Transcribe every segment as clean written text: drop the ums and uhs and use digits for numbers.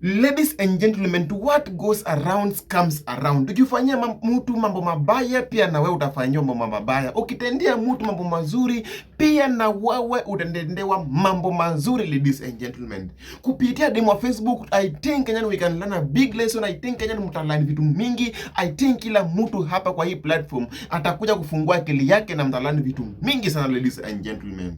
Ladies and gentlemen, what goes around comes around. Ukifanyia mtu mambo mabaya, pia na wewe utafanywa mambo mabaya. Ukitendea mtu mambo mazuri, pia na wewe utatendewa mambo mazuri. Ladies and gentlemen, kupitia demo Facebook, I think Kenyan we can learn a big lesson. I think Kenyan mtalearn vitu mingi. I think kila mtu hapa kwa hii platform atakuja kufungua akili yake na mtalearn vitu mingi sana. Ladies and gentlemen,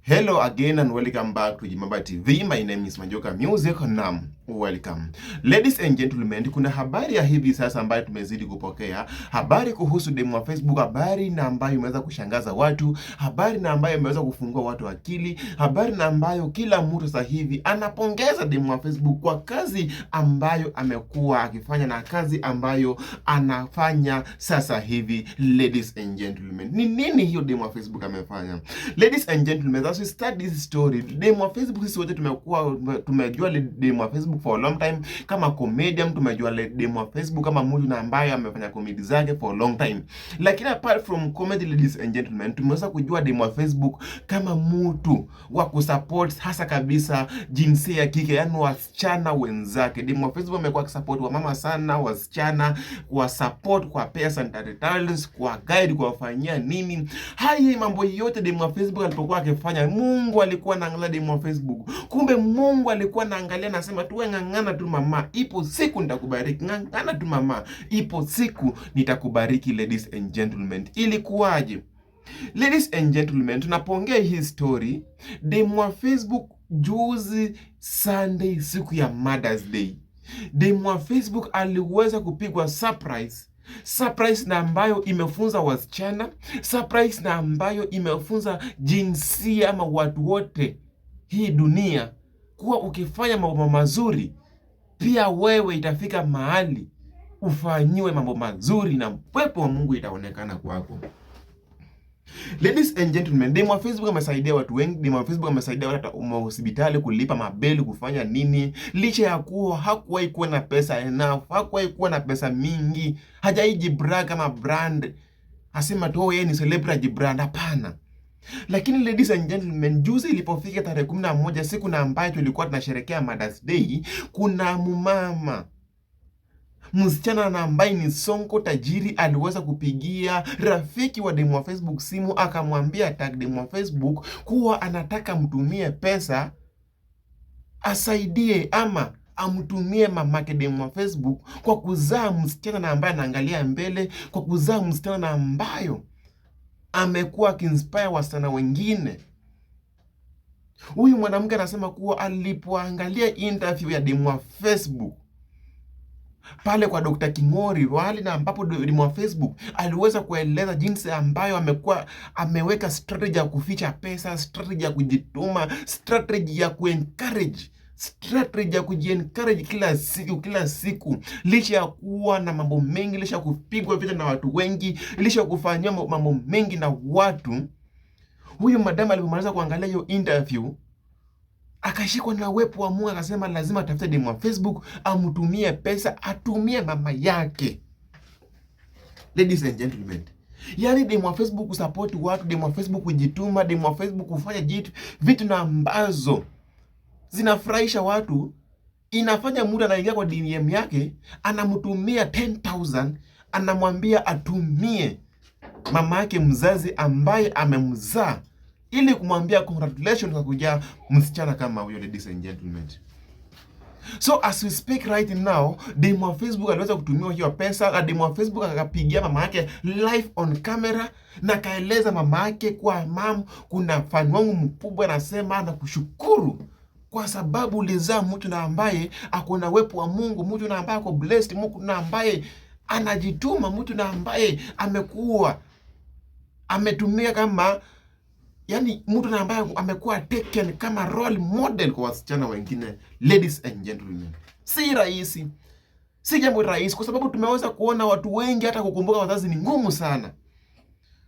hello again and welcome back to Jimamba TV. My name is Majoka Music. Nam, welcome. Ladies and gentlemen, kuna habari ya hivi sasa ambayo tumezidi kupokea. Habari kuhusu demo wa Facebook, habari na ambayo imeweza kushangaza watu, habari na ambayo imeweza kufungua watu akili, habari na ambayo kila mtu sasa hivi anapongeza demo wa Facebook kwa kazi ambayo amekuwa akifanya na kazi ambayo anafanya sasa hivi. Ladies and gentlemen, ni nini hiyo demo wa Facebook amefanya? Ladies and gentlemen, as we start this story, demo wa Facebook, sisi wote tumejua demo wa Facebook for a long time kama comedian, tumejua demo wa Facebook kama mtu na ambaye amefanya comedy zake for a long time. Lakini apart from comedy, ladies and gentlemen, tumeweza kujua demo wa Facebook kama mtu wa kusupport hasa kabisa jinsia ya kike, yani wasichana wenzake. Demo wa Facebook amekuwa akisupport wa mama sana, wasichana, kwa support, kwa pesa and talents, kwa guide, kwa wafanyia nini. Haya mambo yote demo wa Facebook alipokuwa akifanya, Mungu alikuwa anaangalia demo wa Facebook. Kumbe Mungu alikuwa anaangalia, nasema tu ng'ang'ana tu mama, ipo siku nitakubariki. Ng'ang'ana tu mama, ipo siku nitakubariki. Ladies and gentlemen, ilikuwaje? Ladies and gentlemen, tunapongea hii story. Demo wa Facebook juzi Sunday, siku ya Mother's Day, demo wa Facebook aliweza kupigwa surprise na ambayo imefunza wasichana, surprise na ambayo imefunza jinsia ama watu wote hii dunia kuwa ukifanya mambo mazuri, pia wewe itafika mahali ufanyiwe mambo mazuri na uwepo wa Mungu itaonekana kwako. Ladies and gentlemen, demo wa Facebook amesaidia watu wengi. Demo wa Facebook amesaidia watu hospitali kulipa mabeli, kufanya nini, licha ya kuwa hakuwahi kuwa na pesa enough, hakuwahi kuwa na pesa mingi, hajaiji brand kama brand, asema tu yeye ni celebrity brand, hapana. Lakini ladies and gentlemen, juzi ilipofika tarehe 11, siku na ambayo tulikuwa tunasherehekea Mother's Day, kuna mumama msichana na ambaye ni Sonko tajiri aliweza kupigia rafiki wa demo wa Facebook simu, akamwambia tag demo wa Facebook kuwa anataka mtumie pesa asaidie ama amtumie mamake demo wa Facebook kwa kuzaa msichana na ambaye anaangalia mbele, kwa kuzaa msichana na ambayo amekuwa akinspire wasichana wengine. Huyu mwanamke anasema kuwa alipoangalia interview ya demo wa Facebook pale kwa Dr. King'ori, wali na ambapo demo wa Facebook aliweza kueleza jinsi ambayo ameweka strategy ya kuficha pesa, strategy ya kujituma, strategy ya kuencourage, strategy ya kujiencourage kila siku, licha ya kuwa na mambo mengi, licha ya kupigwa vita na watu wengi, licha ya kufanywa mambo mengi na watu. Huyu madam alipomaliza kuangalia hiyo interview, akashikwa na uwepo wa Mungu, akasema lazima atafute demo wa Facebook amtumie pesa, atumie mama yake. Ladies and gentlemen, yani demo wa Facebook kusupport watu, demo wa Facebook kujituma, demo wa Facebook kufanya vitu na ambazo zinafurahisha watu, inafanya mtu anaingia kwa DM yake, anamtumia 10,000, anamwambia atumie mama yake mzazi ambaye amemzaa, ili kumwambia congratulations kwa kujaa msichana kama huyo. Ladies and gentlemen, so as we speak right now, demo wa Facebook aliweza kutumia hiyo pesa, na demo wa Facebook akapigia mama yake live on camera na kaeleza mama yake kwa mam, kuna fan wangu mkubwa anasema na kushukuru kwa sababu ulizaa mtu na ambaye akona uwepo wa Mungu, mtu na ambaye ako blessed, mtu na ambaye anajituma, mtu na ambaye amekuwa ametumia kama, yani mtu na ambaye amekuwa taken kama role model kwa wasichana wengine. Ladies and gentlemen, si rahisi, si jambo rahisi, kwa sababu tumeweza kuona watu wengi hata kukumbuka wazazi ni ngumu sana.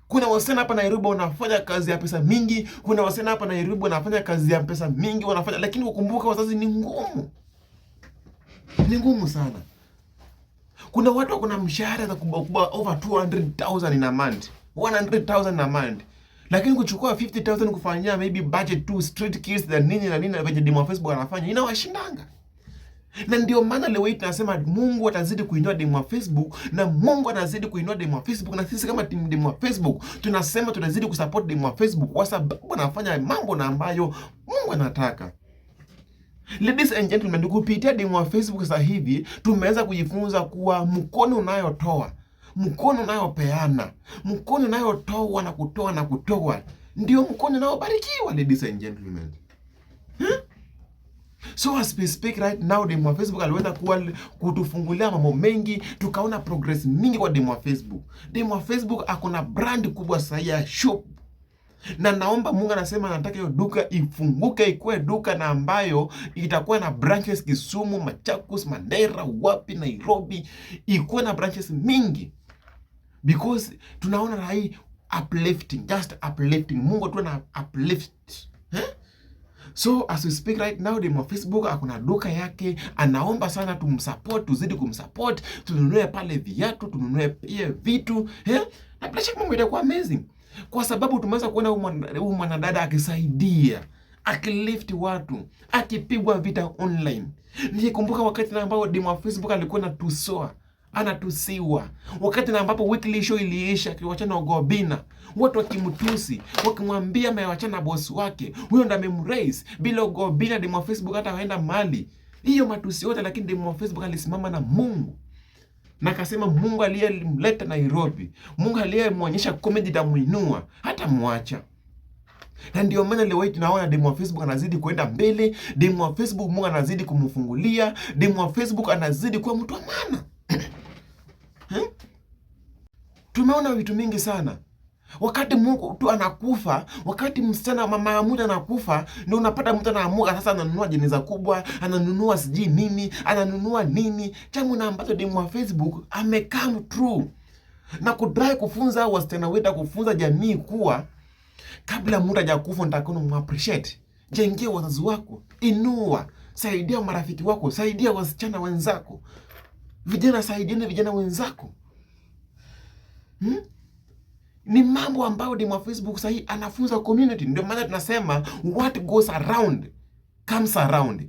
Kuna wasichana hapa Nairobi wanafanya kazi ya pesa mingi, kuna wasichana hapa Nairobi wanafanya kazi ya pesa mingi wanafanya, lakini kukumbuka wazazi ni ngumu. Ni ngumu sana. Kuna watu kuna mshahara za kubwa over 200,000 in a month, 100,000 a month. Lakini kuchukua 50,000 kufanyia maybe budget to street kids na nini na nini na venye demo wa Facebook anafanya inawashindanga. Na ndio maana leo hii tunasema Mungu atazidi kuinua demo wa Facebook, na Mungu anazidi kuinua demo wa Facebook, na sisi kama timu demo wa Facebook tunasema tunazidi kusupport demo wa Facebook kwa sababu anafanya mambo na ambayo Mungu anataka. Ladies and gentlemen, kupitia demo wa Facebook sasa hivi tumeweza kujifunza kuwa mkono unayotoa, mkono unayopeana, mkono unayotoa na kutoa ndio mkono unaobarikiwa, ladies and gentlemen. So as we speak right now, demo wa Facebook aliweza kutufungulia mambo mengi, tukaona progress mingi kwa demo wa Facebook. Demo wa Facebook akona brand kubwa sasa ya shop. Na naomba Mungu anasema nataka hiyo duka ifunguke, ikuwe duka na ambayo itakuwa na branches Kisumu, Machakos, Mandera, wapi, Nairobi, ikuwe na branches mingi. Because tunaona na hii uplifting, just uplifting. Mungu tu na uplift. So as we speak right now, demo Facebook akuna duka yake, anaomba sana tumsupport, tuzidi kumsupport, tununue pale viatu, tununue pia vitu, na bila shaka mambo itakuwa amazing. Kwa sababu tumeweza kuona huyu mwanadada akisaidia, akilift watu, akipigwa vita online. Nikikumbuka wakati na ambao demo Facebook alikuwa anatusiwa. Wakati na ambapo weekly show iliisha akiwachana na Ogobina, watu wakimtusi, wakimwambia amewachana boss wake, huyo ndo amemraise. Bila Ogobina demo Facebook hata waenda mali. Hiyo matusi yote, lakini demo Facebook alisimama na Mungu. Na akasema Mungu aliyemleta Nairobi, Mungu aliyemwonyesha comedy tamuinua, hata muacha. Na ndio maana leo hii tunaona demo wa Facebook anazidi kwenda mbele, demo wa Facebook Mungu anazidi kumfungulia, demo wa Facebook anazidi kuwa mtu wa maana. Tumeona vitu mingi sana. Wakati Mungu tu anakufa, wakati msichana mama ya mtu anakufa, ndio unapata mtu anaamuka sasa ananunua jeneza kubwa, ananunua siji nini, ananunua nini. Chamu na ambacho demo wa Facebook amecome true. Na kudai kufunza wasichana wetu, kufunza jamii kuwa kabla mtu hajakufa nitakono mu-appreciate. Jengea wazazi wako, inua, saidia marafiki wako, saidia wasichana wenzako. Vijana saidieni vijana wenzako. Ni mambo ambayo demo wa Facebook sahi anafunza community. Ndio maana tunasema what goes around comes around.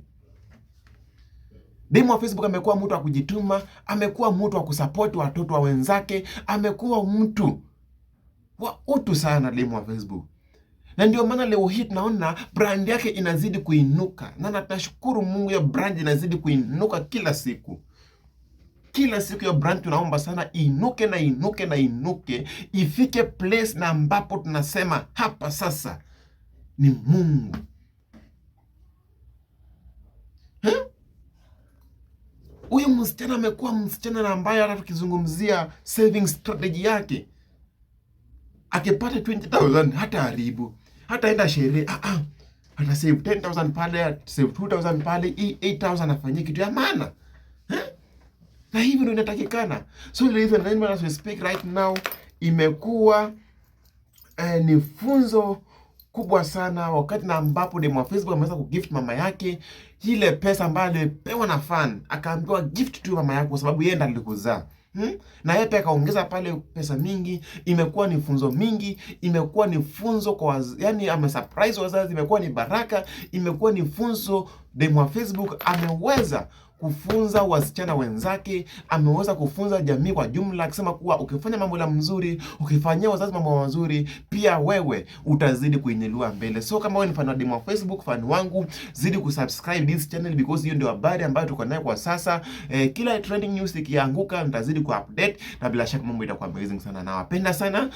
Demo wa Facebook amekuwa mtu wa kujituma, amekuwa mtu wa kusupport watoto wa wenzake, amekuwa mtu wa utu sana demo wa Facebook. Na ndio maana leo hii tunaona brand yake inazidi kuinuka. Na tunashukuru Mungu ya brand inazidi kuinuka kila siku. Kila siku ya brand tunaomba sana inuke na inuke na inuke, ifike place na ambapo tunasema hapa sasa ni Mungu. Huyu msichana amekuwa msichana na ambaye hata tukizungumzia saving strategy yake, akipata 20,000 hata haribu, hata enda sherehe, hata save 10,000 pale, save 2,000 pale, 8,000 afanyie kitu ya maana. Na hivi ndio inatakikana. So ladies and gentlemen, as we speak right now, imekuwa ni funzo kubwa sana wakati na ambapo demo wa Facebook ameweza kugift mama yake ile pesa ambayo alipewa na fan, akaambiwa gift tu mama yake kwa sababu yeye ndiye alikuzaa. Na yeye pia akaongeza pale pesa mingi. Imekuwa ni funzo mingi, imekuwa ni funzo kwa yani amesurprise wazazi, imekuwa ni baraka, imekuwa ni funzo. Demo wa Facebook ameweza kufunza wasichana wenzake, ameweza kufunza jamii kwa jumla, akisema kuwa ukifanya mambo la mzuri, ukifanyia wazazi mambo mazuri, pia wewe utazidi kuinuliwa mbele. So kama wewe ni fan wa demo wa Facebook, fan wangu, zidi kusubscribe this channel because hiyo ndio habari ambayo tuko nayo kwa sasa. Kila trending news ikianguka nitazidi ku update, na bila shaka mambo itakuwa amazing sana. Nawapenda sana.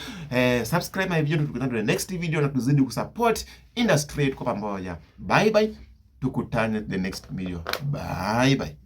Subscribe my video, tukutane kwenye next video na tuzidi kusupport industry kwa pamoja. Bye bye. Tukutane the next video. Bye bye.